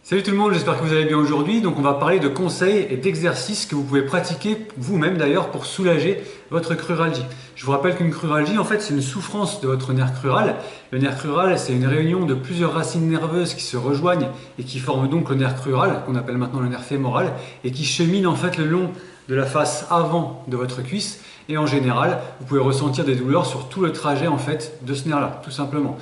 Salut tout le monde, j'espère que vous allez bien aujourd'hui. Donc on va parler de conseils et d'exercices que vous pouvez pratiquer vous-même d'ailleurs pour soulager votre cruralgie. Je vous rappelle qu'une cruralgie en fait c'est une souffrance de votre nerf crural. Le nerf crural c'est une réunion de plusieurs racines nerveuses qui se rejoignent et qui forment donc le nerf crural qu'on appelle maintenant le nerf fémoral et qui chemine en fait le long de la face avant de votre cuisse et en général vous pouvez ressentir des douleurs sur tout le trajet en fait de ce nerf là tout simplement.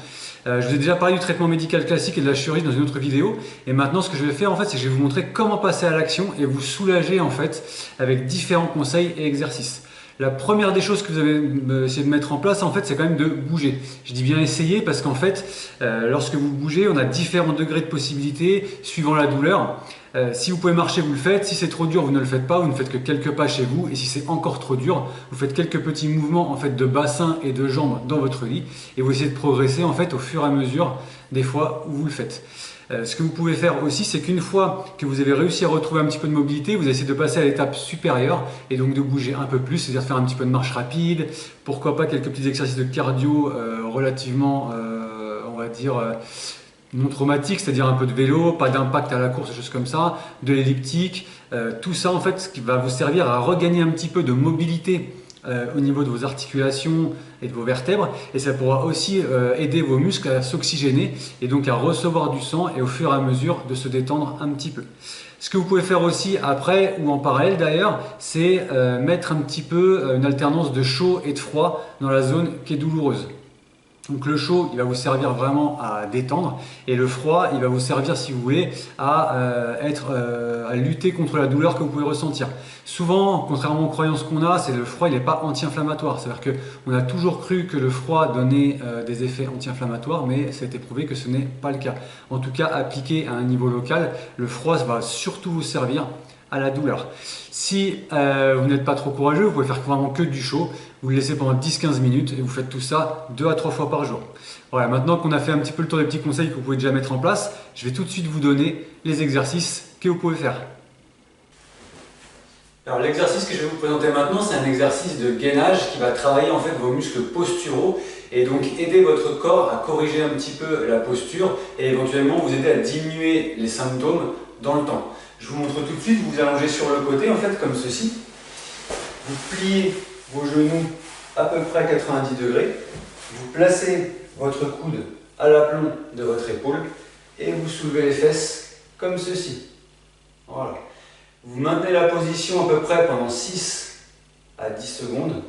Je vous ai déjà parlé du traitement médical classique et de la chirurgie dans une autre vidéo et maintenant ce que je vais faire en fait c'est que je vais vous montrer comment passer à l'action et vous soulager en fait avec différents conseils et exercices. La première des choses que vous avez essayé de mettre en place en fait c'est quand même de bouger. Je dis bien essayer parce qu'en fait lorsque vous bougez on a différents degrés de possibilités suivant la douleur. Si vous pouvez marcher, vous le faites. Si c'est trop dur, vous ne le faites pas. Vous ne faites que quelques pas chez vous. Et si c'est encore trop dur, vous faites quelques petits mouvements en fait de bassin et de jambes dans votre lit. Et vous essayez de progresser en fait au fur et à mesure des fois où vous le faites. Ce que vous pouvez faire aussi, c'est qu'une fois que vous avez réussi à retrouver un petit peu de mobilité, vous essayez de passer à l'étape supérieure et donc de bouger un peu plus, c'est-à-dire faire un petit peu de marche rapide. Pourquoi pas quelques petits exercices de cardio relativement, on va dire non traumatique, c'est-à-dire un peu de vélo, pas d'impact à la course, des choses comme ça, de l'elliptique, tout ça en fait ce qui va vous servir à regagner un petit peu de mobilité au niveau de vos articulations et de vos vertèbres et ça pourra aussi aider vos muscles à s'oxygéner et donc à recevoir du sang et au fur et à mesure de se détendre un petit peu. Ce que vous pouvez faire aussi après ou en parallèle d'ailleurs, c'est mettre un petit peu une alternance de chaud et de froid dans la zone qui est douloureuse. Donc le chaud, il va vous servir vraiment à détendre et le froid, il va vous servir, si vous voulez, à lutter contre la douleur que vous pouvez ressentir. Souvent, contrairement aux croyances qu'on a, c'est le froid, il n'est pas anti-inflammatoire. C'est-à-dire qu'on a toujours cru que le froid donnait des effets anti-inflammatoires, mais ça a été prouvé que ce n'est pas le cas. En tout cas, appliqué à un niveau local, le froid va surtout vous servir à la douleur. Si vous n'êtes pas trop courageux, vous pouvez faire vraiment que du chaud. Vous le laissez pendant 10-15 minutes et vous faites tout ça 2 à 3 fois par jour. Voilà, maintenant qu'on a fait un petit peu le tour des petits conseils que vous pouvez déjà mettre en place, je vais tout de suite vous donner les exercices que vous pouvez faire. Alors l'exercice que je vais vous présenter maintenant, c'est un exercice de gainage qui va travailler en fait vos muscles posturaux et donc aider votre corps à corriger un petit peu la posture et éventuellement vous aider à diminuer les symptômes dans le temps. Je vous montre tout de suite, vous vous allongez sur le côté en fait comme ceci. Vous pliez vos genoux à peu près à 90 degrés. Vous placez votre coude à l'aplomb de votre épaule et vous soulevez les fesses comme ceci. Voilà. Vous maintenez la position à peu près pendant 6 à 10 secondes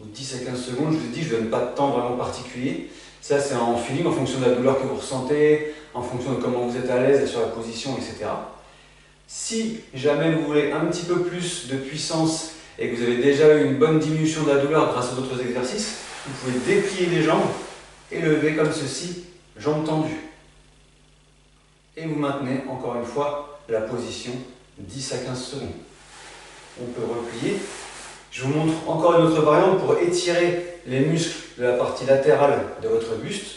ou 10 à 15 secondes. Je vous ai dit, je ne donne pas de temps vraiment particulier. Ça, c'est en feeling, en fonction de la douleur que vous ressentez, en fonction de comment vous êtes à l'aise sur la position, etc. Si jamais vous voulez un petit peu plus de puissance et que vous avez déjà eu une bonne diminution de la douleur grâce aux autres exercices, vous pouvez déplier les jambes et lever comme ceci, jambes tendues. Et vous maintenez encore une fois la position 10 à 15 secondes. On peut replier. Je vous montre encore une autre variante pour étirer les muscles de la partie latérale de votre buste.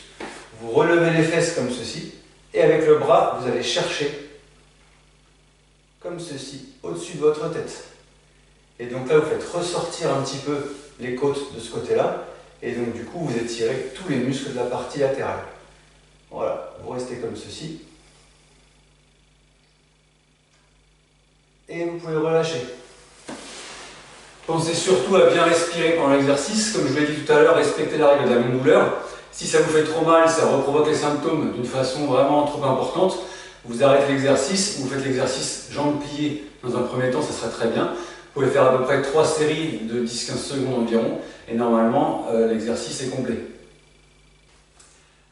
Vous relevez les fesses comme ceci et avec le bras, vous allez chercher comme ceci, au-dessus de votre tête. Et donc là, vous faites ressortir un petit peu les côtes de ce côté-là. Et donc du coup, vous étirez tous les muscles de la partie latérale. Voilà, vous restez comme ceci. Et vous pouvez relâcher. Pensez surtout à bien respirer pendant l'exercice. Comme je vous l'ai dit tout à l'heure, respectez la règle de la non-douleur. Si ça vous fait trop mal, ça reprovoque les symptômes d'une façon vraiment trop importante, vous arrêtez l'exercice, vous faites l'exercice jambes pliées dans un premier temps, ça serait très bien. Vous pouvez faire à peu près 3 séries de 10-15 secondes environ et normalement l'exercice est complet.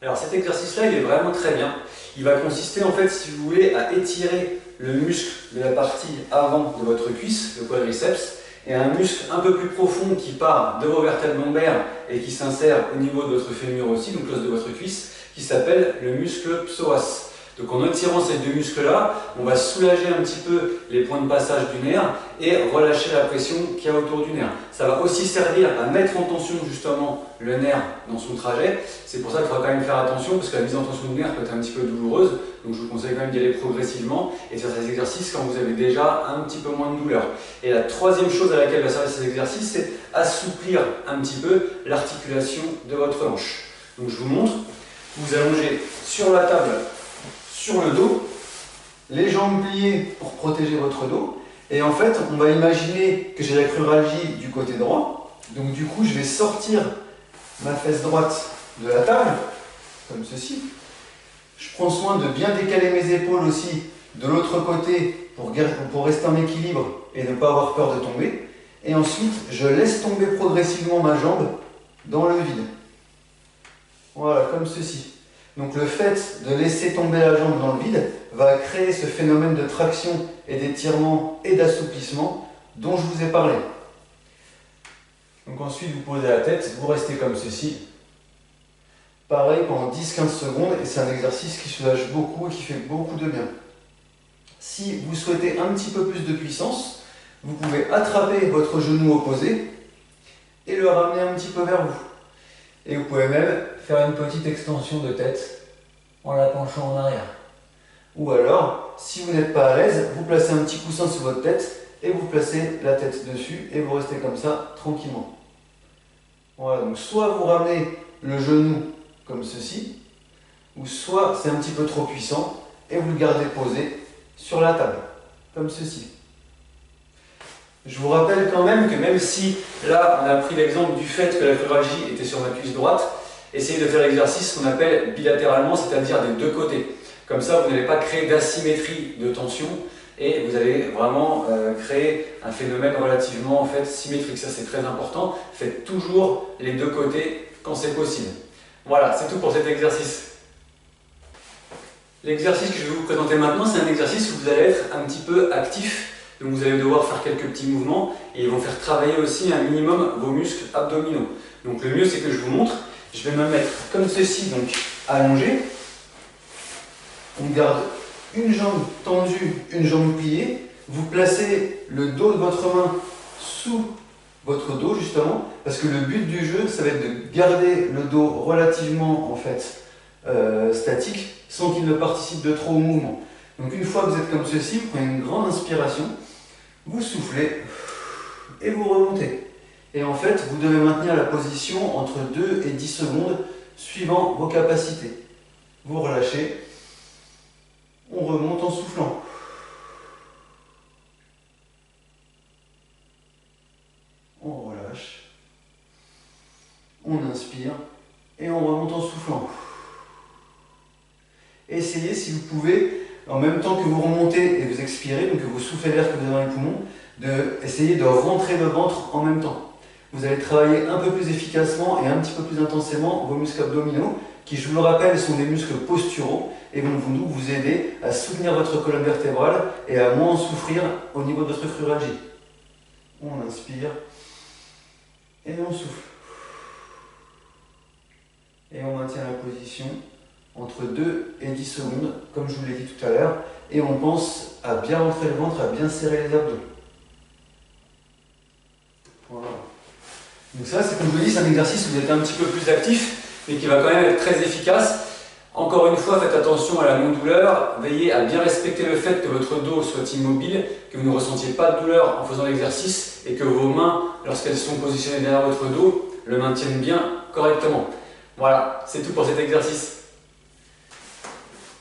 Alors cet exercice-là, il est vraiment très bien. Il va consister en fait, si vous voulez, à étirer le muscle de la partie avant de votre cuisse, le quadriceps, et un muscle un peu plus profond qui part de vos vertèbres lombaires et qui s'insère au niveau de votre fémur aussi, donc l'os de votre cuisse, qui s'appelle le muscle psoas. Donc en étirant ces deux muscles-là, on va soulager un petit peu les points de passage du nerf et relâcher la pression qu'il y a autour du nerf. Ça va aussi servir à mettre en tension justement le nerf dans son trajet. C'est pour ça qu'il faudra quand même faire attention parce que la mise en tension du nerf peut être un petit peu douloureuse. Donc je vous conseille quand même d'y aller progressivement et de faire ces exercices quand vous avez déjà un petit peu moins de douleur. Et la troisième chose à laquelle va servir ces exercices, c'est assouplir un petit peu l'articulation de votre hanche. Donc je vous montre, vous allongez sur la table, sur le dos, les jambes pliées pour protéger votre dos. Et en fait, on va imaginer que j'ai la cruralgie du côté droit. Donc du coup, je vais sortir ma fesse droite de la table, comme ceci. Je prends soin de bien décaler mes épaules aussi de l'autre côté pour rester en équilibre et ne pas avoir peur de tomber. Et ensuite, je laisse tomber progressivement ma jambe dans le vide. Voilà, comme ceci. Donc le fait de laisser tomber la jambe dans le vide va créer ce phénomène de traction et d'étirement et d'assouplissement dont je vous ai parlé. Donc ensuite, vous posez la tête, vous restez comme ceci. Pareil pendant 10-15 secondes, et c'est un exercice qui soulage beaucoup et qui fait beaucoup de bien. Si vous souhaitez un petit peu plus de puissance, vous pouvez attraper votre genou opposé et le ramener un petit peu vers vous. Et vous pouvez même faire une petite extension de tête en la penchant en arrière. Ou alors, si vous n'êtes pas à l'aise, vous placez un petit coussin sur votre tête et vous placez la tête dessus et vous restez comme ça tranquillement. Voilà, donc soit vous ramenez le genou comme ceci, ou soit c'est un petit peu trop puissant et vous le gardez posé sur la table, comme ceci. Je vous rappelle quand même que même si là on a pris l'exemple du fait que la cruralgie était sur ma cuisse droite, essayez de faire l'exercice qu'on appelle bilatéralement, c'est-à-dire des deux côtés. Comme ça, vous n'allez pas créer d'asymétrie de tension et vous allez vraiment créer un phénomène relativement en fait, symétrique. Ça, c'est très important. Faites toujours les deux côtés quand c'est possible. Voilà, c'est tout pour cet exercice. L'exercice que je vais vous présenter maintenant, c'est un exercice où vous allez être un petit peu actif. Donc vous allez devoir faire quelques petits mouvements et ils vont faire travailler aussi un minimum vos muscles abdominaux. Donc le mieux, c'est que je vous montre. Je vais me mettre comme ceci, donc allongé. On garde une jambe tendue, une jambe pliée. Vous placez le dos de votre main sous votre dos justement, parce que le but du jeu, ça va être de garder le dos relativement en fait statique, sans qu'il ne participe de trop au mouvement. Donc une fois que vous êtes comme ceci, vous prenez une grande inspiration, vous soufflez et vous remontez. Et en fait, vous devez maintenir la position entre 2 et 10 secondes suivant vos capacités. Vous relâchez, on remonte en soufflant. On relâche, on inspire et on remonte en soufflant. Essayez, si vous pouvez, en même temps que vous remontez et vous expirez, donc que vous soufflez l'air que vous avez dans les poumons, d'essayer de rentrer le ventre en même temps. Vous allez travailler un peu plus efficacement et un petit peu plus intensément vos muscles abdominaux, qui, je vous le rappelle, sont des muscles posturaux et vont vous aider à soutenir votre colonne vertébrale et à moins en souffrir au niveau de votre cruralgie. On inspire et on souffle. Et on maintient la position entre 2 et 10 secondes, comme je vous l'ai dit tout à l'heure, et on pense à bien rentrer le ventre, à bien serrer les abdos. Voilà. Donc ça, c'est comme je vous dis, c'est un exercice où vous êtes un petit peu plus actif, mais qui va quand même être très efficace. Encore une fois, faites attention à la non-douleur, veillez à bien respecter le fait que votre dos soit immobile, que vous ne ressentiez pas de douleur en faisant l'exercice, et que vos mains, lorsqu'elles sont positionnées derrière votre dos, le maintiennent bien correctement. Voilà, c'est tout pour cet exercice.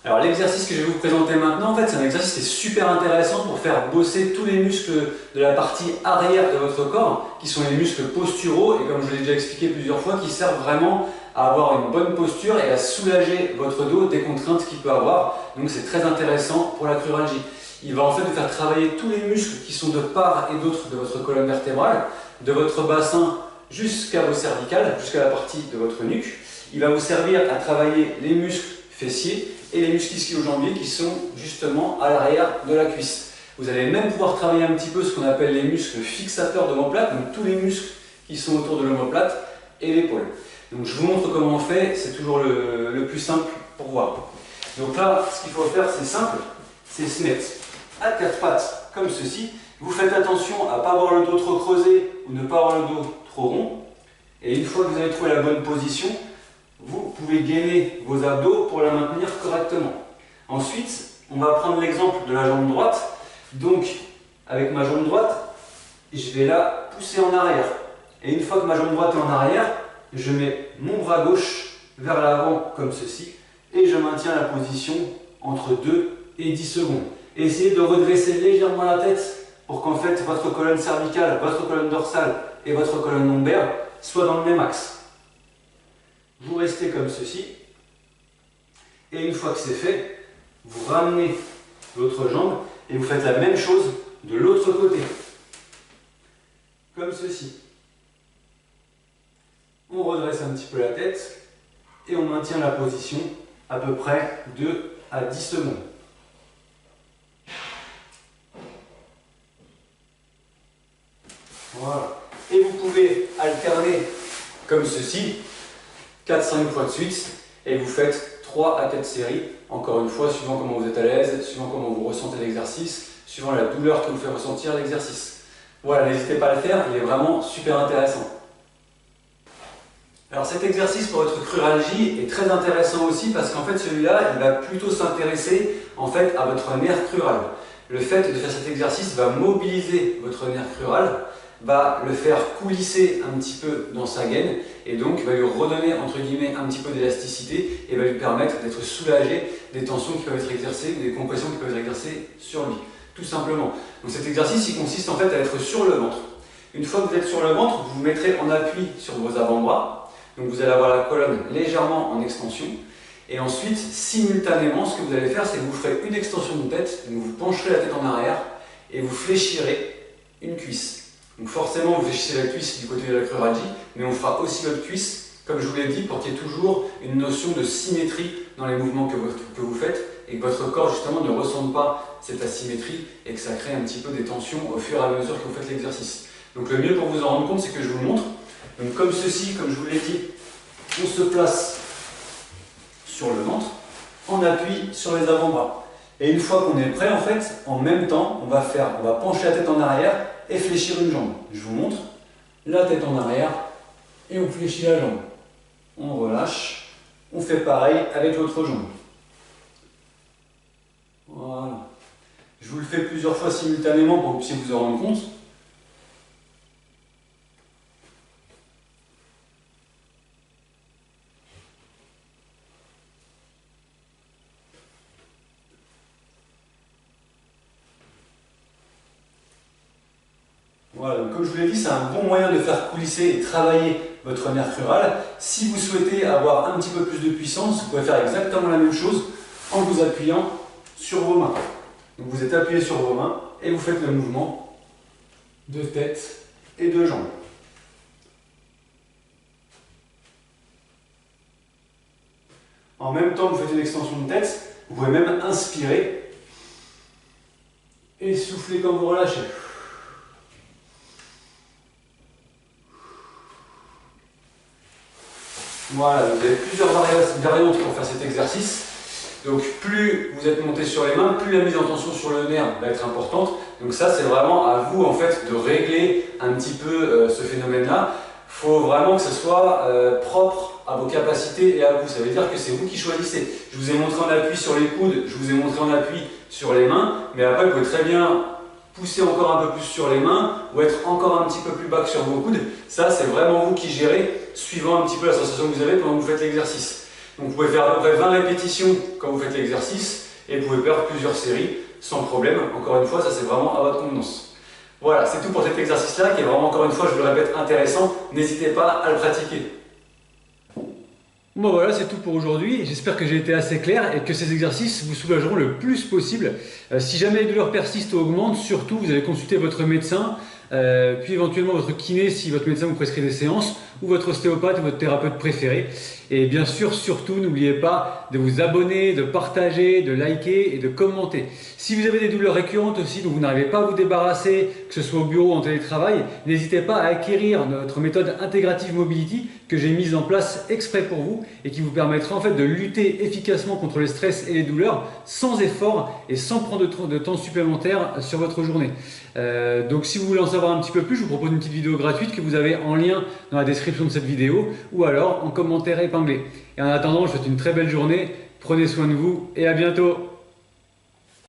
Alors l'exercice que je vais vous présenter maintenant, en fait, c'est un exercice qui est super intéressant pour faire bosser tous les muscles de la partie arrière de votre corps, qui sont les muscles posturaux, et comme je vous l'ai déjà expliqué plusieurs fois, qui servent vraiment à avoir une bonne posture et à soulager votre dos des contraintes qu'il peut avoir. Donc c'est très intéressant pour la cruralgie. Il va en fait vous faire travailler tous les muscles qui sont de part et d'autre de votre colonne vertébrale, de votre bassin jusqu'à vos cervicales, jusqu'à la partie de votre nuque. Il va vous servir à travailler les muscles fessiers et les muscles ischio-jambiers qui sont justement à l'arrière de la cuisse. Vous allez même pouvoir travailler un petit peu ce qu'on appelle les muscles fixateurs de l'omoplate, donc tous les muscles qui sont autour de l'omoplate et l'épaule. Donc je vous montre comment on fait, c'est toujours le plus simple pour voir. Donc là, ce qu'il faut faire, c'est simple, c'est se mettre à quatre pattes comme ceci. Vous faites attention à ne pas avoir le dos trop creusé ou ne pas avoir le dos trop rond. Et une fois que vous avez trouvé la bonne position, vous pouvez gainer vos abdos pour la maintenir correctement. Ensuite, on va prendre l'exemple de la jambe droite. Donc, avec ma jambe droite, je vais la pousser en arrière. Et une fois que ma jambe droite est en arrière, je mets mon bras gauche vers l'avant comme ceci. Et je maintiens la position entre 2 et 10 secondes. Et essayez de redresser légèrement la tête pour qu'en fait votre colonne cervicale, votre colonne dorsale et votre colonne lombaire soient dans le même axe. Vous restez comme ceci. Et une fois que c'est fait, vous ramenez l'autre jambe et vous faites la même chose de l'autre côté. Comme ceci. On redresse un petit peu la tête et on maintient la position à peu près 2 à 10 secondes. Voilà. Et vous pouvez alterner comme ceci, 4-5 fois de suite, et vous faites 3 à 4 séries, encore une fois, suivant comment vous êtes à l'aise, suivant comment vous ressentez l'exercice, suivant la douleur que vous fait ressentir l'exercice. Voilà, n'hésitez pas à le faire, il est vraiment super intéressant. Alors cet exercice pour votre cruralgie est très intéressant aussi parce qu'en fait celui-là, il va plutôt s'intéresser en fait à votre nerf crural. Le fait de faire cet exercice va mobiliser votre nerf crural, va le faire coulisser un petit peu dans sa gaine et donc va lui redonner entre guillemets un petit peu d'élasticité et va lui permettre d'être soulagé des tensions qui peuvent être exercées ou des compressions qui peuvent être exercées sur lui, tout simplement. Donc cet exercice il consiste en fait à être sur le ventre. Une fois que vous êtes sur le ventre, vous vous mettrez en appui sur vos avant-bras. Donc vous allez avoir la colonne légèrement en extension. Et ensuite, simultanément, ce que vous allez faire, c'est que vous ferez une extension de tête. Donc vous pencherez la tête en arrière et vous fléchirez une cuisse. Donc forcément, vous fléchissez la cuisse du côté de la cruralgie, mais on fera aussi votre cuisse, comme je vous l'ai dit, pour qu'il y ait toujours une notion de symétrie dans les mouvements que vous faites et que votre corps justement ne ressente pas cette asymétrie et que ça crée un petit peu des tensions au fur et à mesure que vous faites l'exercice. Donc le mieux pour vous en rendre compte, c'est que je vous le montre. Donc comme ceci, comme je vous l'ai dit, on se place sur le ventre, en appui sur les avant-bras. Et une fois qu'on est prêt, en fait, en même temps, on va pencher la tête en arrière et fléchir une jambe. Je vous montre, la tête en arrière et on fléchit la jambe. On relâche, on fait pareil avec l'autre jambe. Voilà. Je vous le fais plusieurs fois simultanément pour que vous puissiez vous en rendre compte. Voilà, donc comme je vous l'ai dit, c'est un bon moyen de faire coulisser et travailler votre nerf crural. Si vous souhaitez avoir un petit peu plus de puissance, vous pouvez faire exactement la même chose en vous appuyant sur vos mains. Donc vous êtes appuyé sur vos mains et vous faites le mouvement de tête et de jambes. En même temps que vous faites une extension de tête, vous pouvez même inspirer et souffler quand vous relâchez. Voilà, vous avez plusieurs variantes pour faire cet exercice. Donc plus vous êtes monté sur les mains, plus la mise en tension sur le nerf va être importante. Donc ça, c'est vraiment à vous en fait de régler un petit peu ce phénomène-là. Il faut vraiment que ce soit propre à vos capacités et à vous. Ça veut dire que c'est vous qui choisissez. Je vous ai montré en appui sur les coudes, je vous ai montré en appui sur les mains, mais après vous pouvez très bien pousser encore un peu plus sur les mains ou être encore un petit peu plus bas que sur vos coudes. Ça, c'est vraiment vous qui gérez, suivant un petit peu la sensation que vous avez pendant que vous faites l'exercice. Donc vous pouvez faire à peu près 20 répétitions quand vous faites l'exercice et vous pouvez faire plusieurs séries sans problème. Encore une fois, ça c'est vraiment à votre convenance. Voilà, c'est tout pour cet exercice-là qui est vraiment, encore une fois, je le répète, intéressant. N'hésitez pas à le pratiquer. Bon voilà, c'est tout pour aujourd'hui. J'espère que j'ai été assez clair et que ces exercices vous soulageront le plus possible. Si jamais les douleurs persistent ou augmentent, surtout vous allez consulter votre médecin, puis éventuellement votre kiné si votre médecin vous prescrit des séances, ou votre ostéopathe ou votre thérapeute préféré. Et bien sûr, surtout, n'oubliez pas de vous abonner, de partager, de liker et de commenter. Si vous avez des douleurs récurrentes aussi dont vous n'arrivez pas à vous débarrasser, que ce soit au bureau ou en télétravail, n'hésitez pas à acquérir notre méthode Integrative Mobility que j'ai mise en place exprès pour vous et qui vous permettra en fait de lutter efficacement contre le stress et les douleurs sans effort et sans prendre de temps supplémentaire sur votre journée. Donc si vous voulez en savoir un petit peu plus, je vous propose une petite vidéo gratuite que vous avez en lien dans la description de cette vidéo ou alors en commentaire épinglé. Et en attendant, je vous souhaite une très belle journée, prenez soin de vous et à bientôt.